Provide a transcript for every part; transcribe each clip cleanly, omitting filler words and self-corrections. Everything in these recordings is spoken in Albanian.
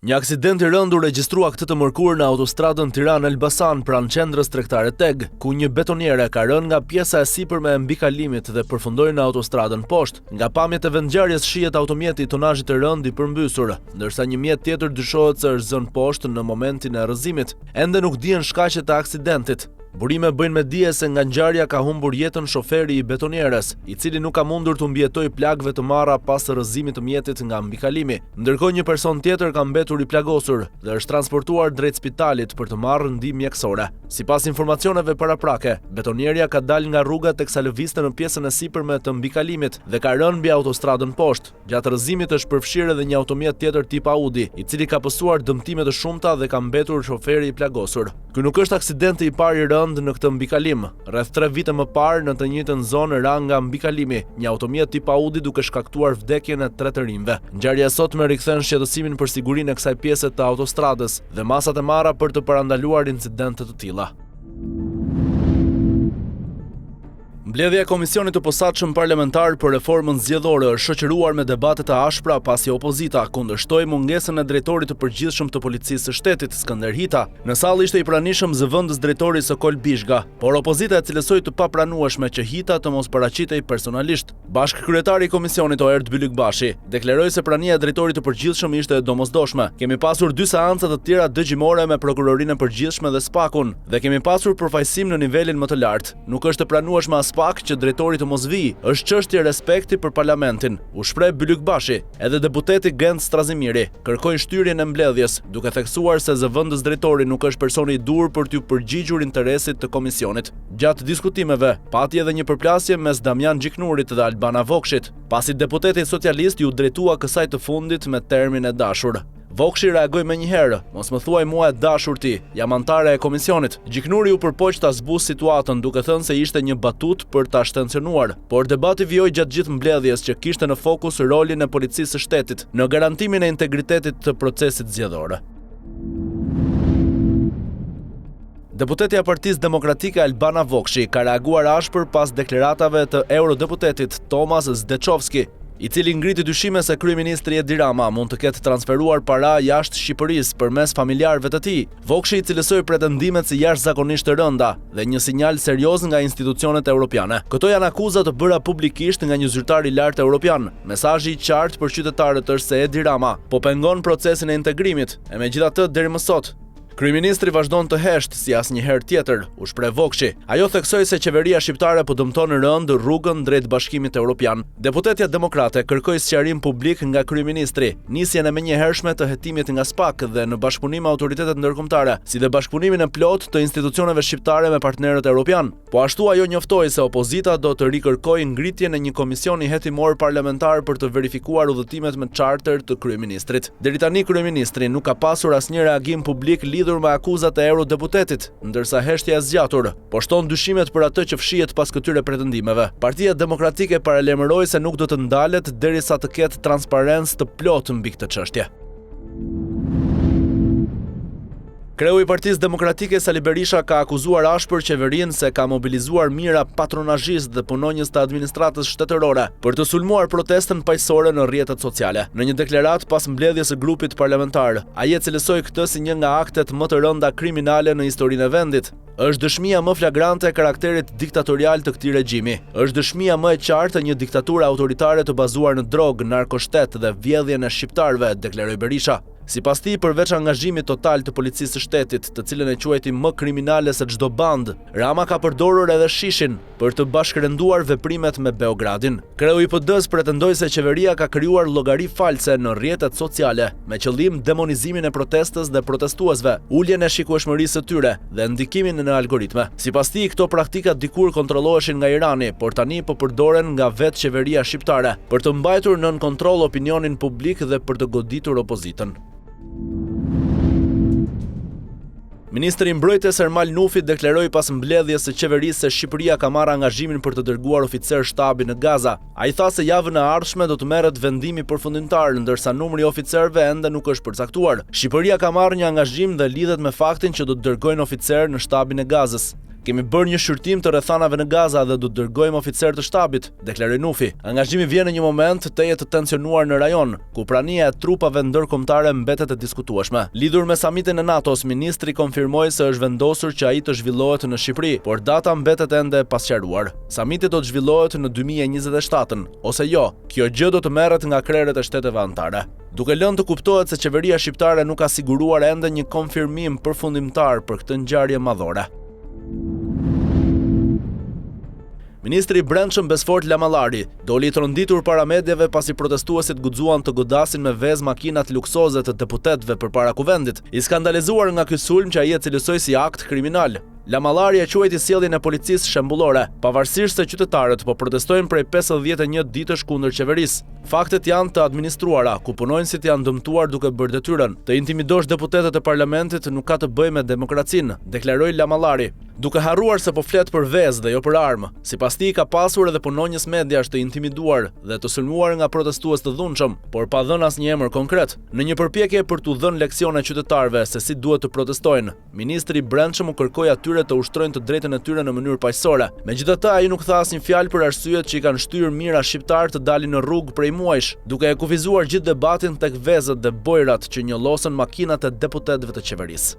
Një aksident I rënd u regjistrua këtë të mërkurë në autostradën Tiranë-Elbasan pranë qendrës tregtare Teg, ku një betoniere ka rënë nga pjesa e sipërme e mbikalimit dhe përfundoi në autostradën poshtë. Nga pamjet e vendngjarjes shihet automjeti I tonazhit të rënd I përmbysur, ndërsa një mjet tjetër dyshohet se është zënë poshtë në momentin e rrëzimit. Ende nuk dihen shkaqet e aksidentit. Burime bëjnë me dije se nga ngjarja ka humbur jetën shoferi I betonieres, I cili nuk ka mundur të mbijetojë plagëve të marra pas rrëzimit të mjetit nga mbikalimi. Ndërkohë një person tjetër ka mbetur I plagosur dhe është transportuar drejt spitalit për të marrë ndihmë mjekësore. Sipas informacioneve paraprake, betonieria ka dalë nga rruga teksa lëvizte në pjesën e sipërme të mbikalimit dhe ka rënë mbi autostradën poshtë. Gjatë rrëzimit është përfshirë edhe një automjet tjetër tip Audi, I cili ka pësuar dëmtime të shumta dhe ka mbetur shoferi I plagosur. Ky nuk është aksidenti I parë I rënd në këtë mbikalim. Rreth 3 vite më parë në të njëjtën zonë ra nga mbikalimi, një automjet tip Audi duke shkaktuar vdekjen e 3 të rinjve. Ngjarja e sotme rikthen shqetësimin për sigurinë e kësaj pjese të autostradës dhe masat e marra për të parandaluar incidente të tilla. Mbledhja e Komisionit të Posaçëm Parlamentar për Reformën Zgjedhore është shoqëruar me debate të ashpra pasi opozita kundërshtoi mungesën e drejtorit të përgjithshëm të Policisë së Shtetit, Skënder Hita. Në sallë ishte I pranishëm zëvendës drejtori Sokol Bishga, por opozita e cilësoi të papranueshme që Hita të mos paraqitej personalisht. Bashkkryetari I Komisionit Oerd Bylykbashi deklaroi se prania e drejtorit të përgjithshëm ishte e domosdoshme. Kemi pasur 2 seanca të tjera dëgjimore me prokurorinë e përgjithshme dhe SPAK-un dhe kemi pasur përfaqësim në nivelin më të lartë. Nuk është e pranueshme as që drejtori të mos vijë, është çështje respekti për parlamentin, u shpreh Bylykbashi. Edhe deputeti Gent Strazimiri kërkoi shtyrjen e mbledhjes, duke theksuar se zëvendës drejtori nuk është personi I dur për t'u përgjigjur interesit të komisionit. Gjatë diskutimeve, pati edhe një përplasje mes Damian Gjiknurit dhe Albana Vokshit, pasi deputeti socialist ju drejtua kësaj të fundit me termin e dashur. Vokshi reagoi menjëherë, mos më thuaj mua e dashur ti, jam antare e komisionit. Gjiknuri u përpoq ta zbus situatën duke thënë se ishte një batut për ta shtensionuar, por debati vijoi gjatë gjithë mbledhjes që kishte në fokus rolin e policisë së shtetit në garantimin e integritetit të procesit zgjedhor. Deputetja e Partisë Demokratike Albana Vokshi ka reaguar ashpër pas deklaratave të eurodeputetit Tomas Zdechovski, I cili ngriti dyshime se kryeministri Edi Rama mund të ketë transferuar para jashtë Shqipërisë përmes familjarëve të tij. Vokshi I cilësoi pretendimet si jashtëzakonisht të rënda dhe një sinjal serioz nga institucionet europiane. Këto janë akuza të bëra publikisht nga një zyrtar I lartë europian. Mesazhi I qartë për qytetarët është se Edi Rama po pengon procesin e integrimit, e megjithatë deri më sot kryeministri vazhdon të hesht si asnjëherë tjetër, u shpreh Vokshi. Ajo theksoi se qeveria shqiptare po dëmton rënd rrugën drejt Bashkimit Evropian. Deputetja demokrate kërkoi sqarim publik nga kryeministri, nisjen e menjëhershme të hetimit nga SPAK dhe në bashkëpunim me autoritetet ndërkombëtare, si dhe bashkëpunimin e plot të institucioneve shqiptare me partnerët evropian. Po ashtu ajo njoftoi se opozita do të rikërkojë ngritjen e një komisioni hetimor parlamentar për të verifikuar udhëtimet me charter të kryeministrit. Deri tani kryeministri nuk ka pasur asnjë reagim publik me akuzat e eurodeputetit, ndërsa heshtja e zgjatur po shton dyshimet për atë që fshihet pas këtyre pretendimeve. Partia Demokratike paralajmëroi se nuk do të ndalet derisa të ketë transparencë të plotë mbi këtë çështje. Kreu I Partisë Demokratike Sali Berisha ka akuzuar ashpër qeverinë se ka mobilizuar mira patronazhist dhe punonjës të administratës shtetërore për të sulmuar protestën paqësore në rrjetet sociale. Në një deklaratë pas mbledhjes së grupit parlamentar, ai e cilësoi këtë si një nga aktet më të rënda kriminale në historinë e vendit. Është dëshmia më flagrante e karakterit diktatorial të këtij regjimi. Është dëshmia më e qartë e një diktature autoritare të bazuar në drogë, narkoshtet dhe vjedhjen e shqiptarëve, deklaroi Berisha. Sipas tij, përveç angazhimit total të policisë së shtetit, të cilën e quajti më kriminale se çdo band, Rama ka përdorur edhe shishin për të bashkërenduar veprimet me Beogradin. Kreu I PD-s pretendoi se qeveria ka krijuar llogari false në rrjetet sociale me qëllim demonizimin e protestës dhe protestuesve, uljen e shikueshmërisë së tyre dhe ndikimin në algoritme. Sipas tij, këto praktika dikur kontrolloheshin nga Irani, por tani po përdoren nga vetë qeveria shqiptare për të mbajtur nën kontroll opinionin publik dhe për të goditur opozitën. Ministri I Mbrojtjes Ermal Nufi deklaroi pas mbledhjes së qeverisë se Shqipëria ka marrë angazhimin për të dërguar oficer shtabi në Gaza. Ai tha se javën e ardhshme do të merret vendimi përfundimtar, ndërsa numri I oficerëve ende nuk është përcaktuar. Shqipëria ka marrë një angazhim dhe lidhet me faktin që do të dërgojnë oficer në shtabin e Gazës. Kemi bërë një shqyrtim të rrethanave në Gaza dhe do të dërgojmë oficer të shtabit, deklaroi Nufi. Angazhimi vjen në një moment teje të tensionuar në rajon, ku prania e trupave ndërkombëtare mbetet e diskutueshme. Lidhur me samitin e NATO-s, ministri konfirmoi se është vendosur që ai të zhvillohet në Shqipëri, por data mbetet ende pasqaruar. Samiti do të zhvillohet në 2027 ose jo. Kjo gjë do të merret nga krerët e shteteve anëtare. Duke lënë të kuptohet se qeveria shqiptare nuk ka siguruar ende një konfirmim përfundimtar për këtë ngjarje madhore. Ministri i Brendshëm Besfort Lamallari doli i tronditur para mediave pasi protestuesit guxuan të godasin me vezë makinat luksoze të deputetëve përpara kuvendit, i skandalizuar nga ky sulm që ai e cilësoi si akt kriminal. Lamallari e quajti sjelljen e policisë shembullore, pavarësisht se qytetarët po protestojnë prej 51 ditësh kundër qeverisë. Faktet janë të administruara, ku punonjësit janë dëmtuar duke bërë detyrën. Të intimidosh deputetët e parlamentit nuk ka të bëjë me demokracinë, deklaroi Lamallari, duke harruar se po flet për vezë dhe jo për armë. Sipas tij ka pasur edhe punonjës mediash të intimiduar dhe të sulmuar nga protestues të dhunshëm, por pa dhënë asnjë emër konkret. Në një përpjekje për t'u dhënë leksione qytetarëve se si duhet të protestojnë, ministri i Brendshëm u kërkoi atyre të ushtrojnë të drejtën e tyre në mënyrë paqësore. Megjithatë, ai nuk tha asnjë fjalë për arsyet që i kanë shtyrë mijëra shqiptar të dalin në rrugë prej muajsh, duke e kufizuar gjithë debatin tek vezët dhe bojrat që njollosën makinat e deputetëve të qeverisë.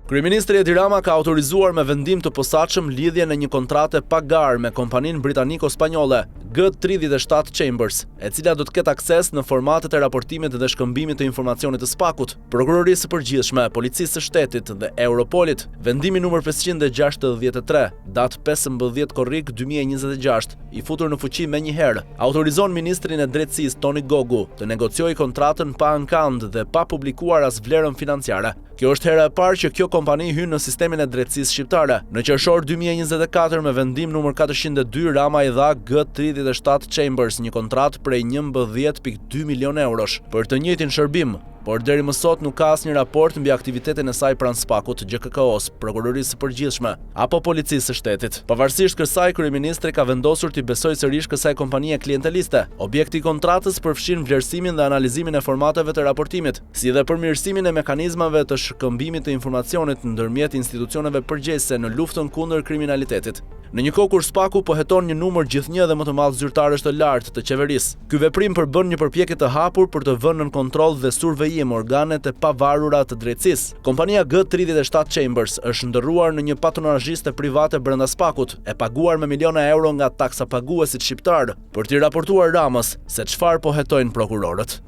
Kryeministri Edi Rama ka autorizuar me vendim të posaçëm lidhjen e një kontrate pa garë me kompaninë britaniko-spanjolle G37 Chambers, e cila do të ketë akses në formatet e raportimit dhe shkëmbimit të informacionit të SPAK-ut, Prokurorisë së Përgjithshme, Policisë së Shtetit dhe Europolit. Vendimi numër 563, datë 15 korrik 2026, i futur në fuqi menjëherë, autorizon ministrin e drejtësisë Toni Gogu të negociojë kontratën pa ankand dhe pa publikuar as vlerën financiare. Kjo është hera e parë që kjo kompani hyn në sistemin e drejtësisë shqiptare. Në qershor 2024 me vendim numër 402, Rama i dha G37 Chambers një kontratë prej 11.2 milion eurosh për të njëjtin shërbim, por deri më sot nuk ka asnjë raport mbi aktivitetin e saj pranë SPAK-ut, GKK-s, Prokurorisë së Përgjithshme apo Policisë së Shtetit. Pavarësisht kësaj, kryeministri ka vendosur t'i besojë sërish kësaj kompanie klienteliste. Objekti i kontratës përfshin vlerësimin dhe analizimin e formateve të raportimit, si dhe përmirësimin e mekanizmave të shkëmbimit të informacionit ndërmjet institucioneve përgjegjëse në luftën kundër kriminalitetit. Në një kohë kur SPAK-u po heton një numër gjithnjë dhe më të madh zyrtarësh të lartë të qeverisë, ky veprim përbën një përpjekje të hapur për të vënë nën kontroll dhe survejim organet e pavarura të drejtësisë. Kompania G37 Chambers është ndërruar në një patronazhiste private brenda SPAK-ut, e paguar me miliona euro nga taksapaguesit shqiptar, për t'i raportuar Ramës se çfarë po hetojnë prokurorët.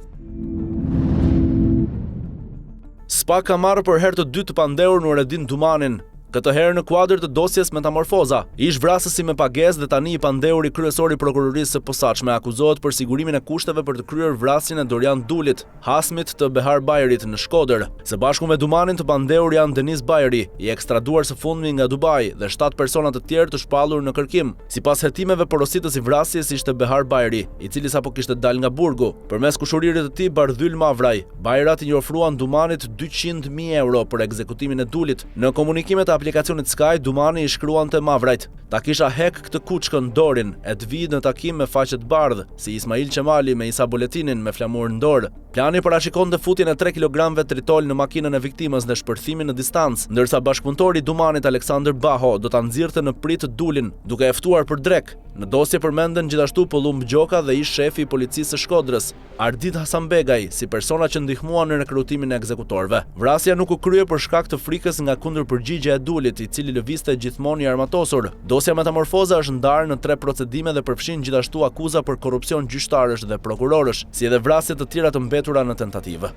SPAK ka marrë për herë të dytë të pandehur Nureddin Dumanin, këtë herë në kuadër të dosjes Metamorfoza. Ish vrasësi me pagesë dhe tani i pandehuri kryesori i prokurorisë së posaçme akuzohet për sigurimin e kushteve për të kryer vrasjen e Dorian Dulit, hasmit të Behar Bajrit në Shkodër. Së bashku me Dumanin të pandehur janë Deniz Bajri, i ekstraduar së fundmi nga Dubai, dhe 7 persona të tjerë të shpallur në kërkim. Sipas hetimeve, porositës i vrasjes ishte Behar Bajri, i cili sapo kishte dalë nga burgu. Përmes kushuririt të tij Bardhyl Mavraj, Bajrat i ofruan Dumanit 200.000 euro për ekzekutimin e Dulit. Në komunikimet aplikacionit Sky, Dumani i shkruante Mavrajt: "Ta kisha hek këtë kuçkën Dorin, e të vi në takim me faqet bardhë, si Ismail Qemali me Isa Boletinin me flamur në dorë." Plani parashikonte futjen e 3 kg tritol në makinën e viktimës dhe shpërthimin në distancë, ndërsa bashkëpunëtori i Dumanit Aleksandër Baho do ta nxirrte në prit Dulin, duke e ftuar për drek. Në dosje përmenden gjithashtu Pollum Gjoka dhe ish shefi i policisë së Shkodrës, Ardit Hasanbegaj, si persona që ndihmuan në rekrutimin e ekzekutorëve. Vrasja nuk u krye për shkak të frikës nga kundërpërgjigja e Dulit, i cili lëvizte gjithmonë i armatosur. Dosja Metamorfoza është ndarë në 3 procedime dhe përfshin gjithashtu akuza për korrupsion gjyqtarësh dhe prokurorësh, si edhe vrasje të tjera të mbetura në tentativë.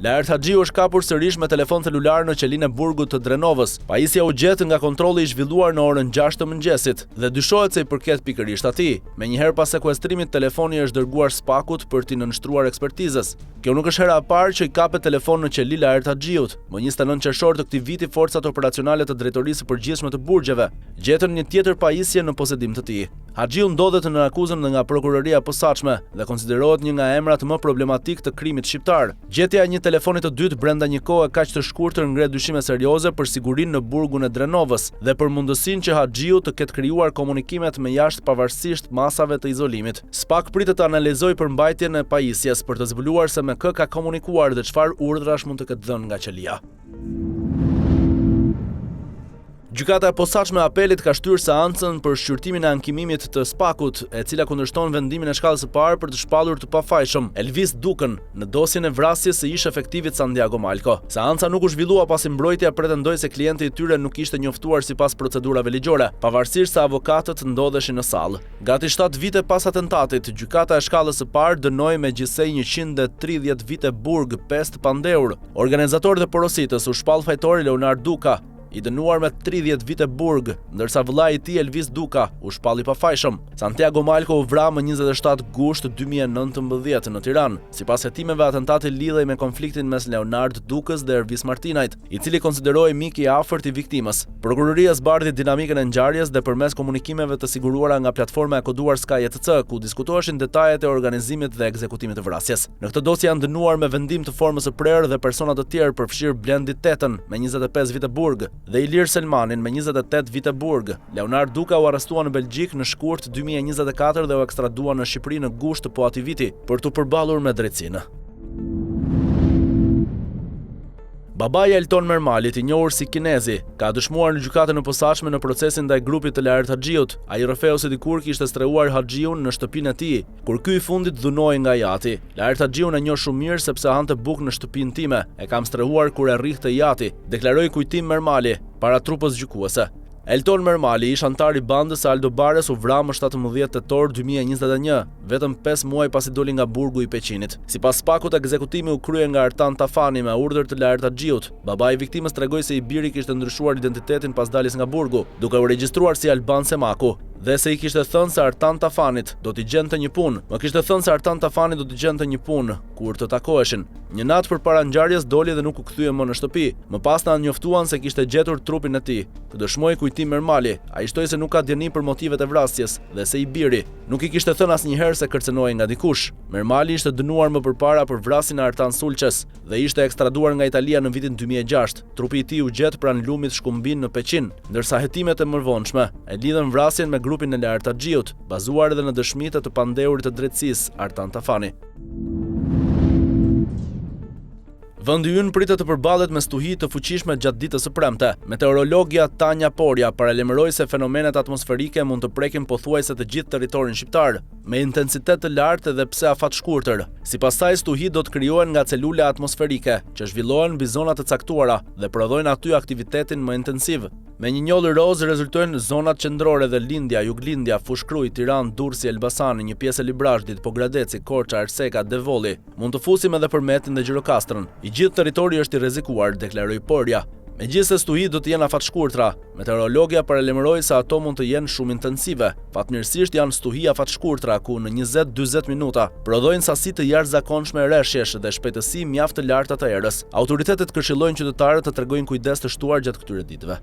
Laert Haxhiu është kapur sërish me telefon celular në qelinë e burgut të Drenovës. Pajisja u gjet nga kontrolli i zhvilluar në orën 6 të mëngjesit dhe dyshohet se i përket pikërisht atij. Menjëherë pas sekuestrimit, telefoni është dërguar SPAK-ut për t'i nënshtruar ekspertizës. Kjo nuk është hera e parë që i kapet telefon në qeli Laert Haxhiut. Më 29 qershor të këtij viti, forcat operacionale të Drejtorisë së Përgjithshme të Burgjeve gjetën një tjetër pajisje në posedim të tij. Haxhiu ndodhet në akuzën nga prokuroria e posaçme dhe konsiderohet një nga emrat më problematik të krimit shqiptar. Gjetja e një telefoni të dytë brenda një kohe kaq të shkurtër ngre dyshime serioze për sigurinë në burgun e Drenovës dhe për mundësinë që Haxhiu të ketë krijuar komunikimet me jashtë pavarësisht masave të izolimit. SPAK pritet të analizojë përmbajtjen e pajisjes për të zbuluar se me kë ka komunikuar dhe çfarë urdhrash mund të ketë dhënë nga qelia. Gjykata e posaçme e apelit ka shtyrë seancën për shqyrtimin e ankimimit të SPAK-ut, e cila kundërshton vendimin e shkallës së parë për të shpallur të pafajshëm Elvis Dukën në dosjen e vrasjes së ish efektivit Santiago Malko. Seanca nuk u zhvillua pasi mbrojtja pretendoi se klienti i tyre nuk ishte njoftuar sipas procedurave ligjore, pavarësisht se avokatët ndodheshin në sallë. Gati 7 vite pas atentatit, gjykata e shkallës së parë dënoi me gjithsej 130 vite burg, 5 pandeur. Organizatorët e porositës u shpall fajtori Leonard Duka, i dënuar me 30 vite burg, ndërsa vëllai i tij Elvis Duka u shpalli pafajshëm. Santiago Malko u vra më 27 gusht 2019 në Tiranë. Sipas hetimeve, atentati lidhej me konfliktin mes Leonard Dukës dhe Ervis Martinajt, i cili konsiderohej mik i afërt i viktimës. Prokuroria zbardhi dinamikën e ngjarjes dhe përmes komunikimeve të siguruara nga platforma e koduar Sky ETC, ku diskutoheshin detajet e organizimit dhe ekzekutimit të vrasjes. Në këtë dosje janë dënuar me vendim të formës së prerë dhe persona të tjerë, përfshirë Blendi Tetën me 25 vite burg dhe Ilir Selmanin me 28 vite burg. Leonard Duka u arrestua në Belgjik në shkurt 2024 dhe u ekstradua në Shqipëri në gusht po atij viti për të përballur me drejtsinë. Babai Elton Mermalit, i njohur si Kinezi, ka dëshmuar në gjykatën e posaçme në procesin ndaj grupit të Lart Haxhiut. Ai rrëfeu se dikur kishte strehuar Haxhiun në shtëpinë e tij, kur ky i fundit dhunoi nga jati. Lart Haxhiun e njoh shumë mirë sepse hante bukë në shtëpinë time. E kam strehuar kur e rrihte jati, deklaroi kujtim Mermali para trupës gjykuese. Elton Mermali, ish antar i bandës Aldo Bares, u vra më 17 tetor 2021, vetëm 5 muaj pasi doli nga burgu i Peqinit. Sipas SPAK-ut, ekzekutimi u krye nga Artan Tafani me urdhër të Lart Haxhiut. Babai i viktimës tregoi se i biri kishte ndryshuar identitetin pas daljes nga burgu, duke u regjistruar si Alban Semaku, dhe se i kishte thënë se Artan Tafanit do t'i gjente një punë. Më kishte thënë se Artan Tafani do t'i gjente një punë kur të takoheshin. Një natë përpara ngjarjes doli dhe nuk u kthye më në shtëpi. Më pas na njoftuan se kishte gjetur trupin e tij. Të dëshmoi kujtim Mermali. Ai shtoi se nuk ka dieni për motivet e vrasjes dhe se i biri nuk i kishte thënë asnjëherë se kërcënohej nga dikush. Mermali ishte dënuar më përpara për vrasjen e Artan Sulçes dhe ishte ekstraduar nga Italia në vitin 2006. Trupi i tij u gjet pranë lumit Shkumbin në Peqin, ndërsa hetimet e mëvonshme e lidhen vrasjen me grupin e Lart Haxhiut, bazuar edhe në dëshmitë të pandeurit të drejtësisë Artan Tafani. Vendi ynë pritet të përballet me stuhi të fuqishme gjatë ditës së premte. Meteorologja Tanja Porja paralajmëroi se fenomenet atmosferike mund të prekin pothuajse të gjithë territorin shqiptar, me intensitet të lartë dhe pse afat shkurtër. Sipas saj, stuhi do të krijohen nga celula atmosferike, që zhvillohen mbi zona të caktuara dhe prodhojnë aty aktivitetin më intensiv. Me një njollë roz rezultojnë zonat qendrore dhe Lindja, Juglindja, Fushkruj, Tiranë, Durrësi, Elbasani, një pjesë e Librazhdit, Pogradeci, Korça, Erseka, Devoli. Mund të fusim edhe Përmetin dhe Gjirokastrën. I gjithë territori është i rrezikuar, deklaroi Porja. Megjithëse stuhitë do të jenë afat shkurtra, meteorologja paralajmëroi se ato mund të jenë shumë intensive. Fatmirësisht janë stuhi afat shkurtra ku në 20-40 minuta prodhojnë sasi të jashtëzakonshme rreshjesh dhe shpejtësi mjaft të larta të erës. Autoritetet këshillojnë qytetarët të tregojnë kujdes të shtuar gjatë këtyre ditëve.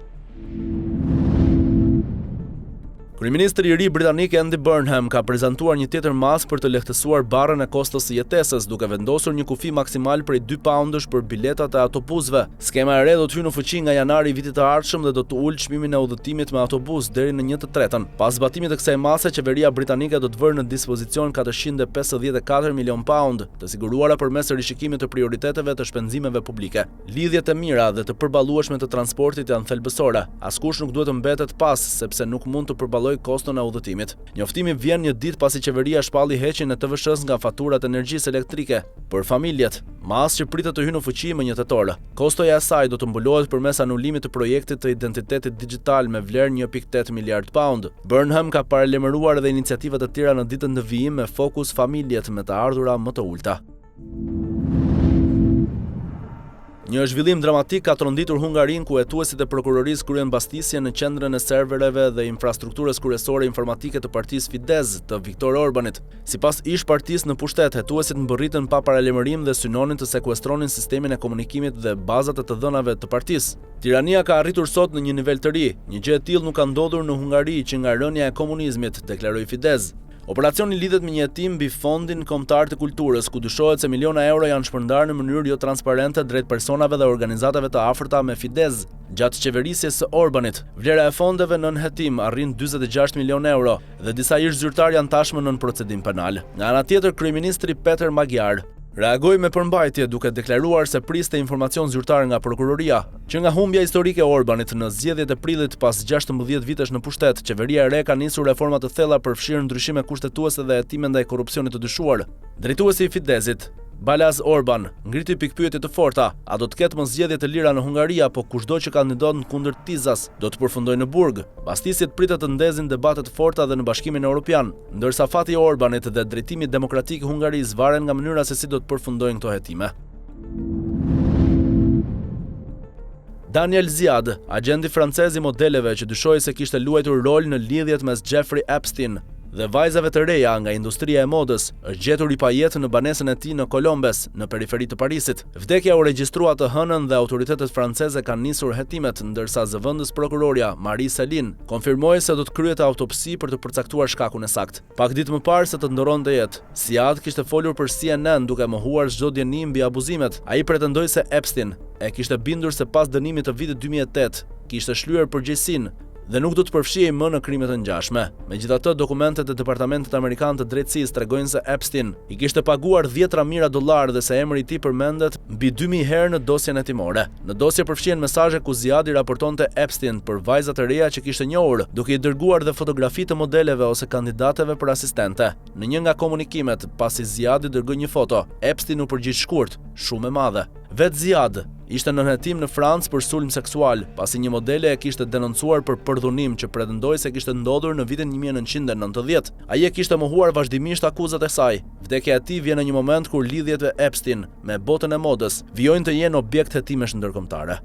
Kryeministri i ri britanik Andy Burnham ka prezantuar një tjetër masë për të lehtësuar barrën e kostos së jetesës, duke vendosur një kufi maksimal prej 2 poundësh për biletat e autobusëve. Skema e re do të hyjë në fuqi nga janari i vitit të ardhshëm dhe do të ulë çmimin e udhëtimit me autobus deri në 1/3. Pas zbatimit të kësaj mase, qeveria britanike do të vërë në dispozicion 454 milion pound, të siguruara përmes rishikimit të prioriteteve të shpenzimeve publike. Lidhjet e mira dhe të përballueshme të transportit janë thelbësore. Askush nuk duhet të mbetet pas, sepse nuk mund të përballojë koston e udhëtimit. Njoftimi vjen një ditë pasi qeveria shpalli heqjen e TVSH-s nga faturat e energjisë elektrike për familjet, masë që pritet të hyjë në fuqi më 1 tetor. Kostoja e saj do të mbulohet përmes anulimit të projektit të identitetit digjital me vlerë 1.8 miliard pound. Burnham ka paralajmëruar edhe iniciativa të tjera në ditën e vijim me fokus familjet me të ardhura më të ulta. Një zhvillim dramatik ka tronditur Hungarinë, ku hetuesit e prokurorisë kryen mbastisje në qendrën e servereve dhe infrastrukturës kryesore informatike të partisë Fidesz të Viktor Orbanit. Sipas ish-partisë në pushtet, hetuesit mbërritën pa paralajmërim dhe synonin të sekuestronin sistemin e komunikimit dhe bazat e të dhënave të partisë. Tirania ka arritur sot në një nivel të ri. Një gjë e tillë nuk ka ndodhur në Hungari që nga rënja e komunizmit, deklaroi Fidesz. Operacioni lidhet me një hetim mbi Fondin Kombëtar të Kulturës, ku dyshohet se miliona euro janë shpërndarë në mënyrë jo transparente drejt personave dhe organizatave të afërta me Fidesz gjatë qeverisjes së Orbanit. Vlera e fondeve nën hetim arrin 46 milionë euro dhe disa ish zyrtar janë tashmë nën procedim penal. Nga ana tjetër, kryeministri Peter Magyar reagoi me përmbajtje, duke deklaruar se priste informacion zyrtar nga prokuroria që nga humbja historike e Orbanit në zgjedhjet e prillit pas 16 vitesh në pushtet, qeveria e re ka nisur reforma të thella për fshirë ndryshime kushtetuese dhe hetime ndaj korrupsionit të dyshuar. Drejtuesi i Fideszit, Balázs Orban, ngriti pikpyetje të forta: a do të ketë më zgjedhje të lira në Hungari apo kushdo që kandidon kundër Tizas do të përfundojë në burg? Pastisjet pritet të ndezin debate të forta dhe në Bashkimin Evropian, ndërsa fati i Orbanit dhe drejtimi demokratik i Hungarisë varen nga mënyra se si do të përfundojnë këto hetime. Daniel Ziad, agenti francez i modeleve që dyshohej se kishte luajtur rol në lidhjet mes Jeffrey Epstein dhe vajzave të reja nga industria e modës, është gjetur i pajetë në banesën e tij në Colombes, në periferi të Parisit. Vdekja u regjistrua të hënën dhe autoritetet franceze kanë nisur hetimet, ndërsa zëvendës prokuroria Marie Céline konfirmoi se do të kryhet autopsi për të përcaktuar shkakun e saktë. Pak ditë më parë se të ndoronte jetë, Ziad kishte folur për CNN duke mohuar çdo djeni mbi abuzimet. Ai pretendoi se Epstein e kishte bindur se pas dënimit të vitit 2008 kishte shlyer përgjegjësinë dhe nuk do të përfshihej më në krime të ngjashme. Megjithatë, dokumentet e Departamentit Amerikan të Drejtësisë tregojnë se Epstein i kishte paguar $10,000 dhe se emri i tij përmendet mbi 2000 herë në dosjen hetimore. Në dosje përfshihen mesazhe ku Ziad i raportonte Epstein për vajza të reja që kishte njohur, duke i dërguar dhe fotografi të modeleve ose kandidateve për asistente. Në një nga komunikimet, pasi Ziad i dërgoi një foto, Epstein u përgjigj shkurt, shumë e madhe. Vet Ziad ishte në hetim në Francë për sulm seksual, pasi një modele e kishte denoncuar për përdhunim që pretendoi se kishte ndodhur në vitin 1990. Ai e kishte mohuar vazhdimisht akuzat e saj. Vdekja e tij vjen në një moment kur lidhjet e Epstein me botën e modës vijojnë të jenë objekt hetimesh ndërkombëtare.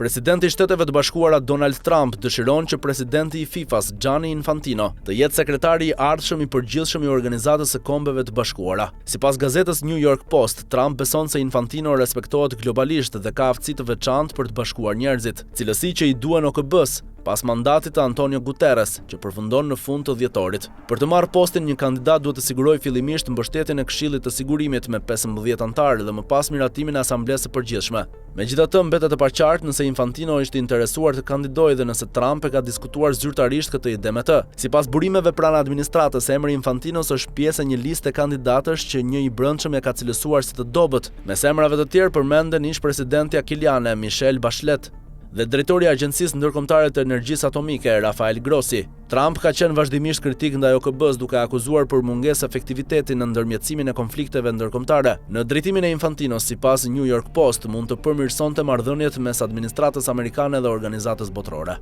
Presidenti i Shteteve të Bashkuara Donald Trump dëshiron që presidenti i FIFA-s Gianni Infantino të jetë sekretari i ardhshëm i përgjithshëm i Organizatës së Kombeve të Bashkuara. Sipas gazetës New York Post, Trump beson se Infantino respektohet globalisht dhe ka aftësi të veçantë për të bashkuar njerëzit, cilësi që i duhen OKB-s pas mandatit të Antonio Guterres, që përfundon në fund të dhjetorit. Për të marrë postin, një kandidat duhet të sigurojë fillimisht mbështetjen e Këshillit të Sigurimit me 15 anëtarë dhe më pas miratimin e Asamblesë së Përgjithshme. Megjithatë, mbetet e paqartë nëse Infantino është interesuar të kandidojë dhe nëse Trump e ka diskutuar zyrtarisht këtë ide me të. Sipas burimeve pranë administratës, emri Infantinos është pjesë e një listë kandidatësh që një i brendshëm e ka cilësuar si të dobët. Mes emrave të tjerë përmenden ish-presidentja kiliane Michelle Bachelet dhe drejtori i Agjencisë Ndërkombëtare të Energjisë Atomike Rafael Grossi. Trump ka qenë vazhdimisht kritik ndaj OKB-s, duke akuzuar për mungesë efektiviteti në ndërmjetësimin e konflikteve ndërkombëtare. Në drejtimin e Infantinos, sipas New York Post, mund të përmirësonte marrëdhëniet mes administratës amerikane dhe organizatës botërore.